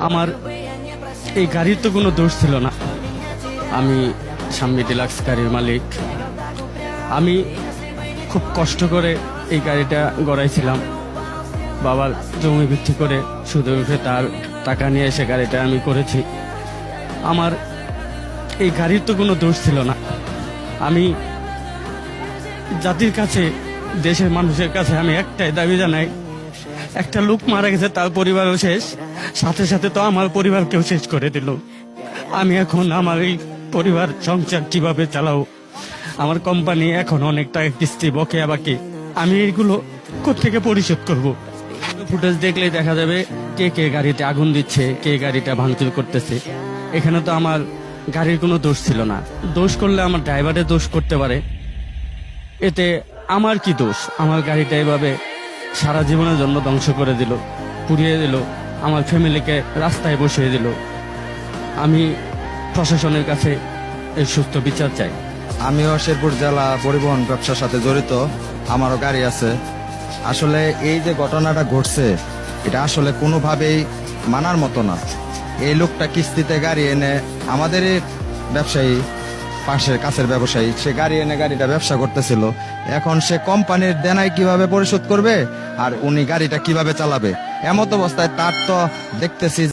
আমার এই গাড়ির তো কোনো দোষ ছিল না। আমি সাম্মি ডিলাক্স গাড়ির মালিক। আমি খুব কষ্ট করে এই গাড়িটা গড়াইছিলাম। বাবার জমি বিক্রি করে সুদে উঠে তার টাকা নিয়ে এসে গাড়িটা আমি করেছি। আমার এই গাড়ির তো কোনো দোষ ছিল না। আমি জাতির কাছে, দেশের মানুষের কাছে আমি একটাই দাবি জানাই, একটা লোক মারা গেছে, তার পরিবারও শেষ, সাথে সাথে তো আমার পরিবারকেও শেষ করে দিল। আমি এখন আমার এই পরিবার সংসার কিভাবে চালাও? আমার কোম্পানি এখন অনেক টাকা কিস্তি বকেয়া বাকি, আমি এইগুলো কোত্থেকে পরিশোধ করব? ফুটেজ দেখলেই দেখা যাবে কে কে গাড়িতে আগুন দিচ্ছে, কে গাড়িটা ভাঙচুর করতেছে। এখানে তো আমার গাড়ির কোনো দোষ ছিল না। দোষ করলে আমার ড্রাইভারের দোষ করতে পারে, এতে আমার কি দোষ? আমার গাড়িটা এভাবে সারা জীবনের জন্য ধ্বংস করে দিল, পুড়িয়ে দিল, আমার ফ্যামিলিকে রাস্তায় বসিয়ে দিল। আমি প্রশাসনের কাছে এর সুস্থ বিচার চাই। আমিও শেরপুর জেলা পরিবহন ব্যবসার সাথে জড়িত, আমারও গাড়ি আছে। আসলে এই যে ঘটনাটা ঘটছে, এটা আসলে কোনোভাবেই মানার মতো না। এই লোকটা কিস্তিতে গাড়ি এনে, আমাদের ব্যবসায়ী, পাশের কাছের ব্যবসায়ী, সে গাড়ি এনে গাড়িটা ব্যবসা করতেছিল। এখন সে কোম্পানির দেনাই কিভাবে পরিশোধ করবে আর উনি গাড়িটা কিভাবে চালাবে? এমত অবস্থায় তার তো দেখতেছি